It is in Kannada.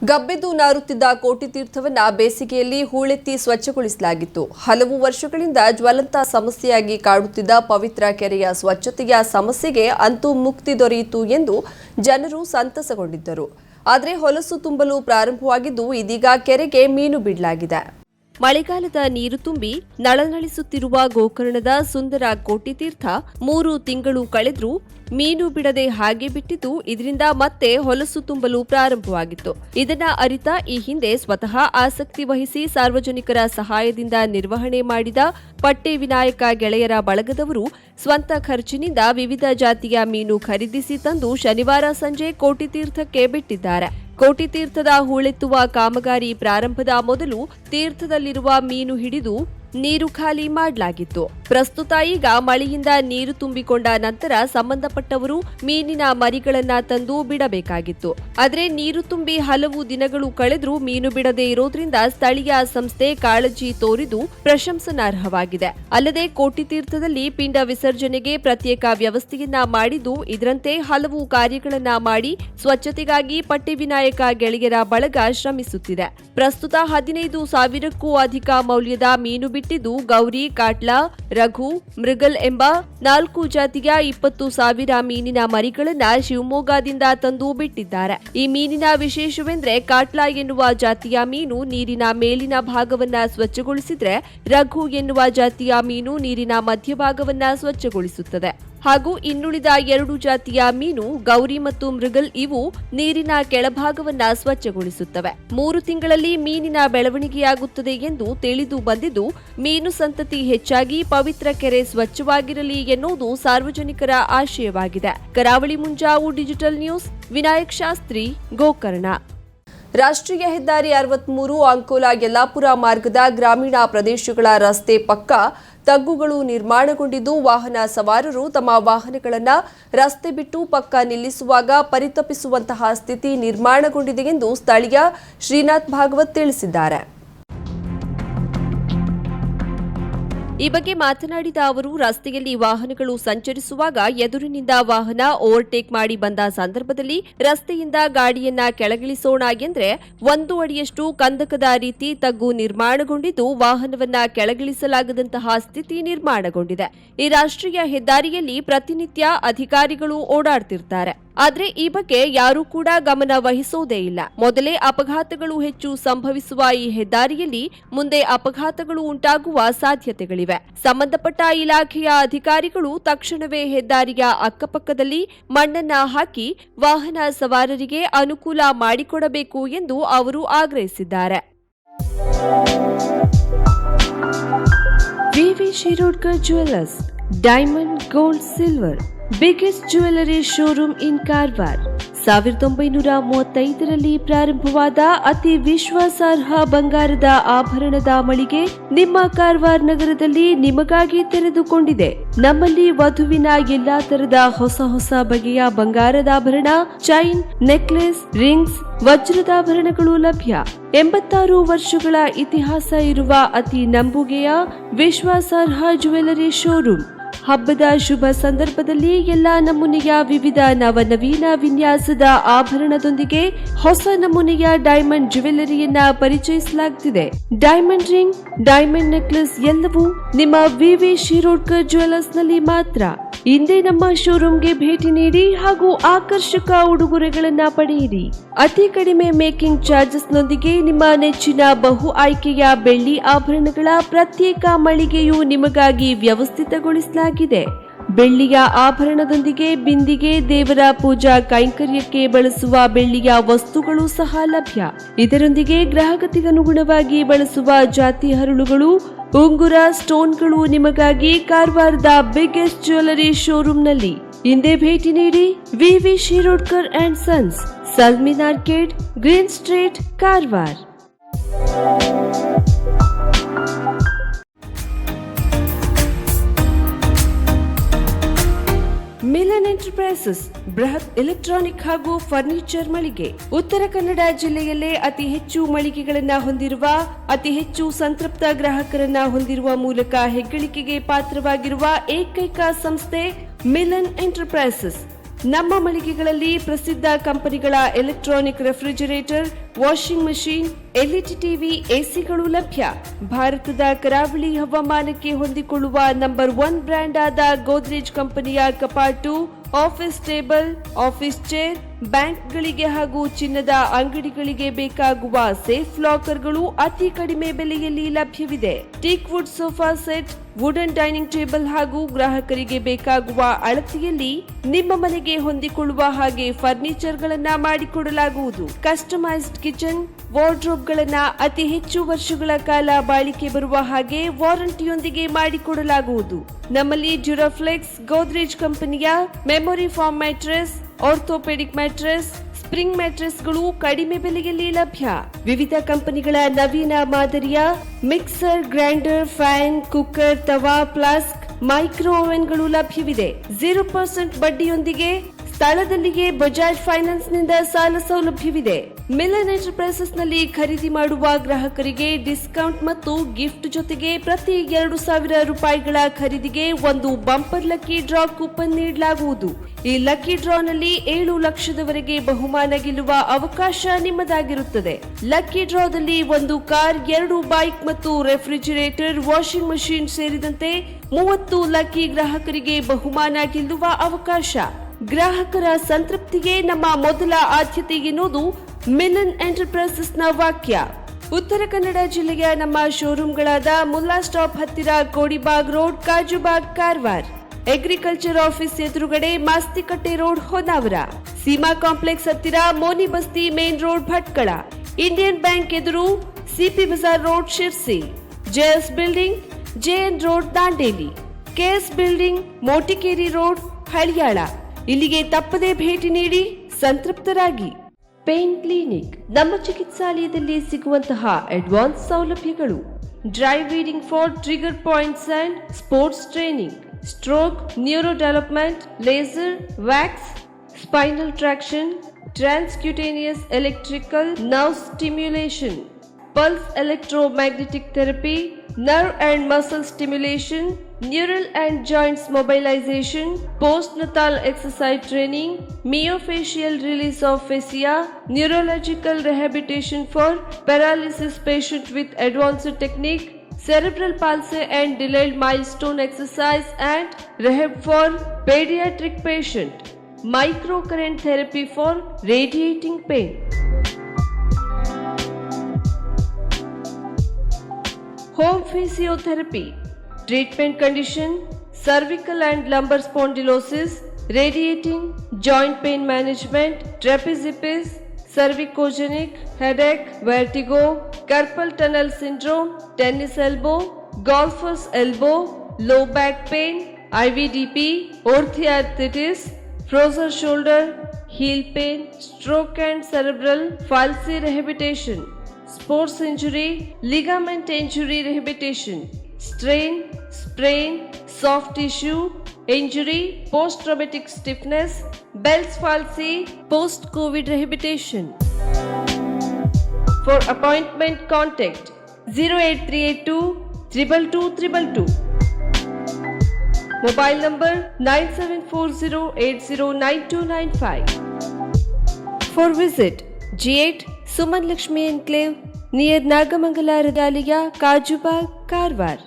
ಗಬ್ಬೆದ್ದು ನಾರುತ್ತಿದ್ದ ಕೋಟಿ ತೀರ್ಥವನ್ನ ಬೇಸಿಗೆಯಲ್ಲಿ ಹೂಳೆತ್ತಿ ಸ್ವಚ್ಛಗೊಳಿಸಲಾಗಿತ್ತು. ಹಲವು ವರ್ಷಗಳಿಂದ ಜ್ವಲಂತ ಸಮಸ್ಯೆಯಾಗಿ ಕಾಡುತ್ತಿದ್ದ ಪವಿತ್ರ ಕೆರೆಯ ಸ್ವಚ್ಛತೆಯ ಸಮಸ್ಯೆಗೆ ಅಂತೂ ಮುಕ್ತಿ ದೊರೆಯಿತು ಎಂದು ಜನರು ಸಂತಸಗೊಂಡಿದ್ದರು. ಆದರೆ ಹೊಲಸು ತುಂಬಲು ಪ್ರಾರಂಭವಾಗಿದ್ದು ಇದೀಗ ಕೆರೆಗೆ ಮೀನು ಬಿಡಲಾಗಿದೆ. ಮಳೆಗಾಲದ ನೀರು ತುಂಬಿ ನಳನಳಿಸುತ್ತಿರುವ ಗೋಕರ್ಣದ ಸುಂದರ ಕೋಟಿತೀರ್ಥ 3 ತಿಂಗಳು ಕಳೆದ್ರೂ ಮೀನು ಬಿಡದೆ ಹಾಗೆ ಬಿಟ್ಟಿದ್ದು ಇದರಿಂದ ಮತ್ತೆ ಹೊಲಸು ತುಂಬಲು ಪ್ರಾರಂಭವಾಗಿತ್ತು. ಇದನ್ನ ಅರಿತ ಈ ಹಿಂದೆ ಸ್ವತಃ ಆಸಕ್ತಿ ವಹಿಸಿ ಸಾರ್ವಜನಿಕರ ಸಹಾಯದಿಂದ ನಿರ್ವಹಣೆ ಮಾಡಿದ ಪಟ್ಟೆ ವಿನಾಯಕ ಗೆಳೆಯರ ಬಳಗದವರು ಸ್ವಂತ ಖರ್ಚಿನಿಂದ ವಿವಿಧ ಜಾತಿಯ ಮೀನು ಖರೀದಿಸಿ ತಂದು ಶನಿವಾರ ಸಂಜೆ ಕೋಟಿತೀರ್ಥಕ್ಕೆ ಬಿಟ್ಟಿದ್ದಾರೆ. ಕೋಟಿತೀರ್ಥದ ಹೂಳೆತ್ತುವ ಕಾಮಗಾರಿ ಪ್ರಾರಂಭದ ಮೊದಲು ತೀರ್ಥದಲ್ಲಿರುವ ಮೀನು ಹಿಡಿದು ನೀರು ಖಾಲಿ ಮಾಡಲಾಗಿತ್ತು. ಪ್ರಸ್ತುತ ಈಗ ಮಳೆಯಿಂದ ನೀರು ತುಂಬಿಕೊಂಡ ನಂತರ ಸಂಬಂಧಪಟ್ಟವರು ಮೀನಿನ ಮರಿಗಳನ್ನ ತಂದು ಬಿಡಬೇಕಾಗಿತ್ತು. ಆದರೆ ನೀರು ತುಂಬಿ ಹಲವು ದಿನಗಳು ಕಳೆದ್ರೂ ಮೀನು ಬಿಡದೇ ಇರೋದ್ರಿಂದ ಸ್ಥಳೀಯ ಸಂಸ್ಥೆ ಕಾಳಜಿ ತೋರಿದು ಪ್ರಶಂಸನಾರ್ಹವಾಗಿದೆ. ಅಲ್ಲದೆ ಕೋಟಿತೀರ್ಥದಲ್ಲಿ ಪಿಂಡ ವಿಸರ್ಜನೆಗೆ ಪ್ರತ್ಯೇಕ ವ್ಯವಸ್ಥೆಯನ್ನ ಮಾಡಿದ್ದು ಇದರಂತೆ ಹಲವು ಕಾರ್ಯಗಳನ್ನ ಮಾಡಿ ಸ್ವಚ್ಛತೆಗಾಗಿ ಪಟ್ಟೆ ವಿನಾಯಕ ಗೆಳೆಯರ ಬಳಗ ಶ್ರಮಿಸುತ್ತಿದೆ. ಪ್ರಸ್ತುತ 15,000ಕ್ಕೂ ಅಧಿಕ ಮೌಲ್ಯದ ಮೀನು ಬಿಟ್ಟಿದ್ದು ಗೌರಿ, ಕಾಟ್ಲಾ, ರಘು, ಮೃಗಲ್ ಎಂಬ 4 ಜಾತಿಯ 20,000 ಮೀನಿನ ಮರಿಗಳನ್ನ ಶಿವಮೊಗ್ಗದಿಂದ ತಂದು ಬಿಟ್ಟಿದ್ದಾರೆ. ಈ ಮೀನಿನ ವಿಶೇಷವೆಂದ್ರೆ ಕಾಟ್ಲಾ ಎನ್ನುವ ಜಾತಿಯ ಮೀನು ನೀರಿನ ಮೇಲಿನ ಭಾಗವನ್ನ ಸ್ವಚ್ಛಗೊಳಿಸಿದ್ರೆ ರಘು ಎನ್ನುವ ಜಾತಿಯ ಮೀನು ನೀರಿನ ಮಧ್ಯಭಾಗವನ್ನ ಸ್ವಚ್ಛಗೊಳಿಸುತ್ತದೆ. ಹಾಗೂ ಇನ್ನುಳಿದ 2 ಜಾತಿಯ ಮೀನು ಗೌರಿ ಮತ್ತು ಮೃಗಲ್ ಇವು ನೀರಿನ ಕೆಳಭಾಗವನ್ನ ಸ್ವಚ್ಛಗೊಳಿಸುತ್ತವೆ. 3 ತಿಂಗಳಲ್ಲಿ ಮೀನಿನ ಬೆಳವಣಿಗೆಯಾಗುತ್ತದೆ ಎಂದು ತಿಳಿದು ಬಂದಿದ್ದು ಮೀನು ಸಂತತಿ ಹೆಚ್ಚಾಗಿ ಪವಿತ್ರ ಕೆರೆ ಸ್ವಚ್ಛವಾಗಿರಲಿ ಎನ್ನುವುದು ಸಾರ್ವಜನಿಕರ ಆಶಯವಾಗಿದೆ. ಕರಾವಳಿ ಮುಂಜಾವು ಡಿಜಿಟಲ್ ನ್ಯೂಸ್, ವಿನಾಯಕ್ ಶಾಸ್ತ್ರಿ, ಗೋಕರ್ಣ. ರಾಷ್ಟ್ರೀಯ ಹೆದ್ದಾರಿ 63 ಅಂಕೋಲಾ ಯಲ್ಲಾಪುರ ಮಾರ್ಗದ ಗ್ರಾಮೀಣ ಪ್ರದೇಶಗಳ ರಸ್ತೆ ಪಕ್ಕ ತಗ್ಗುಗಳು ನಿರ್ಮಾಣಗೊಂಡಿದ್ದು ವಾಹನ ಸವಾರರು ತಮ್ಮ ವಾಹನಗಳನ್ನು ರಸ್ತೆ ಬಿಟ್ಟು ಪಕ್ಕ ನಿಲ್ಲಿಸುವಾಗ ಪರಿತಪಿಸುವಂತಹ ಸ್ಥಿತಿ ನಿರ್ಮಾಣಗೊಂಡಿದೆ ಎಂದು ಸ್ಥಳೀಯ ಶ್ರೀನಾಥ್ ಭಾಗವತ್ ತಿಳಿಸಿದ್ದಾರೆ. ಈ ಬಗ್ಗೆ ಮಾತನಾಡಿದ ಅವರು, ರಸ್ತೆಯಲ್ಲಿ ವಾಹನಗಳು ಸಂಚರಿಸುವಾಗ ಎದುರಿನಿಂದ ವಾಹನ ಓವರ್ಟೇಕ್ ಮಾಡಿ ಬಂದ ಸಂದರ್ಭದಲ್ಲಿ ರಸ್ತೆಯಿಂದ ಗಾಡಿಯನ್ನ ಕೆಳಗಿಳಿಸೋಣ ಎಂದ್ರೆ 1 ಅಡಿಯಷ್ಟು ಕಂದಕದ ರೀತಿ ತಗ್ಗು ನಿರ್ಮಾಣಗೊಂಡಿದ್ದು ವಾಹನವನ್ನ ಕೆಳಗಿಳಿಸಲಾಗದಂತಹ ಸ್ಥಿತಿ ನಿರ್ಮಾಣಗೊಂಡಿದೆ. ಈ ರಾಷ್ಟ್ರೀಯ ಹೆದ್ದಾರಿಯಲ್ಲಿ ಪ್ರತಿನಿತ್ಯ ಅಧಿಕಾರಿಗಳು ಓಡಾಡ್ತಿರ್ತಾರೆ. ಆದ್ರೆ ಈ ಬಗ್ಗೆ ಯಾರೂ ಕೂಡ ಗಮನ ವಹಿಸೋದೇ ಇಲ್ಲ. ಮೊದಲೇ ಅಪಘಾತಗಳು ಹೆಚ್ಚು ಸಂಭವಿಸುವ ಈ ಹೆದ್ದಾರಿಯಲ್ಲಿ ಮುಂದೆ ಅಪಘಾತಗಳು ಉಂಟಾಗುವ ಸಾಧ್ಯತೆಗಳಿವೆ. ಸಂಬಂಧಪಟ್ಟ ಇಲಾಖೆಯ ಅಧಿಕಾರಿಗಳು ತಕ್ಷಣವೇ ಹೆದ್ದಾರಿಯ ಅಕ್ಕಪಕ್ಕದಲ್ಲಿ ಮಣ್ಣನ್ನ ಹಾಕಿ ವಾಹನ ಸವಾರರಿಗೆ ಅನುಕೂಲ ಮಾಡಿಕೊಡಬೇಕು ಎಂದು ಅವರು ಆಗ್ರಹಿಸಿದ್ದಾರೆ. V V Shirodkar jewellers, diamond, gold, silver, biggest jewellery showroom in Karwar. 1935ರಲ್ಲಿ ಪ್ರಾರಂಭವಾದ ಅತಿ ವಿಶ್ವಾಸಾರ್ಹ ಬಂಗಾರದ ಆಭರಣದ ಮಳಿಗೆ ನಿಮ್ಮ ಕಾರವಾರ ನಗರದಲ್ಲಿ ನಿಮಗಾಗಿ ತೆರೆದುಕೊಂಡಿದೆ. ನಮ್ಮಲ್ಲಿ ವಧುವಿನ ಎಲ್ಲಾ ತರದ ಹೊಸ ಬಗೆಯ ಬಂಗಾರದಾಭರಣ, ಚೈನ್, ನೆಕ್ಲೆಸ್, ರಿಂಗ್ಸ್, ವಜ್ರದಾಭರಣಗಳು ಲಭ್ಯ. 86 ವರ್ಷಗಳ ಇತಿಹಾಸ ಇರುವ ಅತಿ ನಂಬುಗೆಯ ವಿಶ್ವಾಸಾರ್ಹ ಜ್ಯುವೆಲರಿ ಶೋರೂಮ್. ಹಬ್ಬದ ಶುಭ ಸಂದರ್ಭದಲ್ಲಿ ಎಲ್ಲಾ ನಮೂನೆಯ ವಿವಿಧ ನವನವೀನ ವಿನ್ಯಾಸದ ಆಭರಣದೊಂದಿಗೆ ಹೊಸ ನಮೂನೆಯ ಡೈಮಂಡ್ ಜ್ಯುವೆಲರಿಯನ್ನ ಪರಿಚಯಿಸಲಾಗುತ್ತಿದೆ. ಡೈಮಂಡ್ ರಿಂಗ್, ಡೈಮಂಡ್ ನೆಕ್ಲೆಸ್ ಎಲ್ಲವೂ ನಿಮ್ಮ ವಿವಿ ಶಿರೋಡ್ಕರ್ ಜ್ಯುವೆಲ್ಲರ್ಸ್ನಲ್ಲಿ ಮಾತ್ರ. ಇಂದೇ ನಮ್ಮ ಶೋರೂಮ್ಗೆ ಭೇಟಿ ನೀಡಿ ಹಾಗೂ ಆಕರ್ಷಕ ಉಡುಗೊರೆಗಳನ್ನ ಪಡೆಯಿರಿ. ಅತಿ ಕಡಿಮೆ ಮೇಕಿಂಗ್ ಚಾರ್ಜಸ್ನೊಂದಿಗೆ ನಿಮ್ಮ ನೆಚ್ಚಿನ ಬಹು ಆಯ್ಕೆಯ ಬೆಳ್ಳಿ ಆಭರಣಗಳ ಪ್ರತ್ಯೇಕ ಮಳಿಗೆಯು ನಿಮಗಾಗಿ ವ್ಯವಸ್ಥಿತಗೊಳಿಸಲಾಗಿದೆ. ಬೆಳ್ಳಿಯ ಆಭರಣದೊಂದಿಗೆ ಬಿಂದಿಗೆ, ದೇವರ ಪೂಜಾ ಕೈಂಕರ್ಯಕ್ಕೆ ಬಳಸುವ ಬೆಳ್ಳಿಯ ವಸ್ತುಗಳು ಸಹ ಲಭ್ಯ. ಇದರೊಂದಿಗೆ ಗ್ರಾಹಕತೆಗನುಗುಣವಾಗಿ ಬಳಸುವ ಜಾತಿ ಹರಳುಗಳು, ಉಂಗುರ, ಸ್ಟೋನ್ಗಳು ನಿಮಗಾಗಿ ಕಾರವಾರದ ಬಿಗ್ಗೆಸ್ಟ್ ಜ್ಯುವೆಲರಿ ಶೋರೂಮ್ನಲ್ಲಿ. ಇಂದೇ ಭೇಟಿ ನೀಡಿ. ವಿವಿ Shirodkar and sons, ಸಲ್ಮಿನ್ arcade, green street, Karwar. Milan enterprises ಬೃಹತ್ ಎಲೆಕ್ಟ್ರಾನಿಕ್ ಹಾಗೂ ಫರ್ನಿಚರ್ ಮಳಿಗೆ. ಉತ್ತರ ಕನ್ನಡ ಜಿಲ್ಲೆಯಲ್ಲೇ ಅತಿ ಹೆಚ್ಚು ಮಳಿಗೆಗಳನ್ನ ಹೊಂದಿರುವ, ಅತಿ ಹೆಚ್ಚು ಸಂತೃಪ್ತ ಗ್ರಾಹಕರನ್ನ ಹೊಂದಿರುವ ಮೂಲಕ ಹೆಗ್ಗಳಿಕೆಗೆ ಪಾತ್ರವಾಗಿರುವ ಏಕೈಕ ಸಂಸ್ಥೆ ಮಿಲನ್ ಎಂಟರ್ಪ್ರೈಸಸ್. ನಮ್ಮ ಮಳಿಗೆಗಳಲ್ಲಿ ಪ್ರಸಿದ್ಧ ಕಂಪನಿಗಳ electronic refrigerator, washing machine, LED TV, ಎಸಿಗಳು ಲಭ್ಯ. ಭಾರತದ ಕರಾವಳಿ ಹವಾಮಾನಕ್ಕೆ ಹೊಂದಿಕೊಳ್ಳುವ ನಂಬರ್ 1 ಬ್ರ್ಯಾಂಡ್ ಆದ ಗೋದ್ರೇಜ್ ಕಂಪನಿಯ ಕಪಾಟು, ಆಫೀಸ್ ಟೇಬಲ್, ಆಫೀಸ್ ಚೇರ್, ಬ್ಯಾಂಕ್ಗಳಿಗೆ ಹಾಗೂ ಚಿನ್ನದ ಅಂಗಡಿಗಳಿಗೆ ಬೇಕಾಗುವ ಸೇಫ್ ಲಾಕರ್ಗಳು ಅತಿ ಕಡಿಮೆ ಬೆಲೆಯಲ್ಲಿ ಲಭ್ಯವಿದೆ. Teak wood sofa set, wooden dining table ಹಾಗೂ ಗ್ರಾಹಕರಿಗೆ ಬೇಕಾಗುವ ಅಳತೆಯಲ್ಲಿ ನಿಮ್ಮ ಮನೆಗೆ ಹೊಂದಿಕೊಳ್ಳುವ ಹಾಗೆ ಫರ್ನಿಚರ್ ಗಳನ್ನ ಮಾಡಿಕೊಡಲಾಗುವುದು. ಕಸ್ಟಮೈಸ್ಡ್ ಕಿಚನ್, ವಾರ್ಡ್ರೋಬ್ ಗಳನ್ನ ಅತಿ ಹೆಚ್ಚು ವರ್ಷಗಳ ಕಾಲ ಬಾಳಿಕೆ ಬರುವ ಹಾಗೆ ವಾರಂಟಿಯೊಂದಿಗೆ ಮಾಡಿಕೊಡಲಾಗುವುದು. ನಮ್ಮಲ್ಲಿ ಡ್ಯೂರಾಫ್ಲೆಕ್ಸ್, ಗೋದ್ರೇಜ್ ಕಂಪನಿಯ memory foam mattress, orthopaedic mattress, spring ಮ್ಯಾಟ್ರೆಸ್ಗಳು ಕಡಿಮೆ ಬೆಲೆಯಲ್ಲಿ ಲಭ್ಯ. ವಿವಿಧ ಕಂಪನಿಗಳ ನವೀನ ಮಾದರಿಯ ಮಿಕ್ಸರ್, ಗ್ರೈಂಡರ್, ಫ್ಯಾನ್, ಕುಕ್ಕರ್, ತವಾ, ಫ್ಲಾಸ್ಕ್, ಮೈಕ್ರೋ ಓವೆನ್ಗಳು ಲಭ್ಯವಿದೆ. 0% ಬಡ್ಡಿಯೊಂದಿಗೆ ಸ್ಥಳದಲ್ಲಿಯೇ ಬಜಾಜ್ ಫೈನಾನ್ಸ್ ನಿಂದ ಸಾಲ ಸೌಲಭ್ಯವಿದೆ. ಮಿಲನ್ ಎಂಟರ್ಪ್ರೈಸಸ್ ನಲ್ಲಿ ಖರೀದಿ ಮಾಡುವ ಗ್ರಾಹಕರಿಗೆ ಡಿಸ್ಕೌಂಟ್ ಮತ್ತು ಗಿಫ್ಟ್ ಜೊತೆಗೆ ಪ್ರತಿ 2,000 ರೂಪಾಯಿಗಳ ಖರೀದಿಗೆ ಒಂದು ಬಂಪರ್ ಲಕ್ಕಿ ಡ್ರಾ ಕೂಪನ್ ನೀಡಲಾಗುವುದು. ಈ ಲಕ್ಕಿ ಡ್ರಾ ನಲ್ಲಿ 7 ಲಕ್ಷದವರೆಗೆ ಬಹುಮಾನ ಗೆಲ್ಲುವ ಅವಕಾಶ ನಿಮ್ಮದಾಗಿರುತ್ತದೆ. ಲಕ್ಕಿ ಡ್ರಾದಲ್ಲಿ 1 ಕಾರ್, 2 ಬೈಕ್ ಮತ್ತು ರೆಫ್ರಿಜಿರೇಟರ್, ವಾಷಿಂಗ್ ಮಷೀನ್ ಸೇರಿದಂತೆ 30 ಲಕ್ಕಿ ಗ್ರಾಹಕರಿಗೆ ಬಹುಮಾನ ಗೆಲ್ಲುವ ಅವಕಾಶ. ಗ್ರಾಹಕರ ಸಂತೃಪ್ತಿಗೆ ನಮ್ಮ ಮೊದಲ ಆದ್ಯತೆ ಎನ್ನುವುದು ಮಿಲನ್ ಎಂಟರ್ಪ್ರೈಸಸ್ ನ ವಾಕ್ಯ. ಉತ್ತರ ಕನ್ನಡ ಜಿಲ್ಲೆಯ ನಮ್ಮ ಶೋರೂಮ್ಗಳಾದ ಮುಲ್ಲಾ ಸ್ಟಾಪ್ ಹತ್ತಿರ Kodibag road, Kajubag, Karwar. Agriculture office ಎದುರುಗಡೆ ಮಾಸ್ತಿಕಟ್ಟೆ ರೋಡ್, ಹೊನ್ನಾವರ. ಸೀಮಾ ಕಾಂಪ್ಲೆಕ್ಸ್ ಹತ್ತಿರ Moni Basti main road, Bhatkal. Indian bank ಎದುರು CP Bazar road, Sirsi. JS building, JN road, Dandeli. KS building, Motikeri road, Haliyal. ಇಲ್ಲಿಗೆ ತಪ್ಪದೇ ಭೇಟಿ ನೀಡಿ ಸಂತೃಪ್ತರಾಗಿ. ಪೇನ್ ಕ್ಲಿನಿಕ್, ನಮ್ಮ ಚಿಕಿತ್ಸಾಲಯದಲ್ಲಿ ಸಿಗುವಂತಹ ಅಡ್ವಾನ್ಸ್ ಸೌಲಭ್ಯಗಳು: dry needling for trigger points and sports training, stroke, neuro development, laser, wax, spinal traction, transcutaneous electrical nerve stimulation, pulse electromagnetic therapy, nerve and muscle stimulation, neural and joints mobilization, postnatal exercise training, myofascial release of fascia, neurological rehabilitation for paralysis patient with advanced technique, cerebral palsy and delayed milestone exercise and rehab for pediatric patient, microcurrent therapy for radiating pain. Home physiotherapy, treatment condition, cervical and lumbar spondylosis, radiating, joint pain management, trapeziepis, cervicogenic, headache, vertigo, carpal tunnel syndrome, tennis elbow, golfer's elbow, low back pain, IVDP, orthoarthritis, frozen shoulder, heel pain, stroke and cerebral palsy rehabilitation, sports injury, ligament injury rehabilitation, strain, sprain, soft tissue injury, post-traumatic stiffness, Bell's palsy, post-COVID rehabilitation. For appointment, contact 08382 222 Mobile number 9740809295. For visit G8 Suman Lakshmi Enclave near Nagamangala Radalaya, Kajubag, Karwar.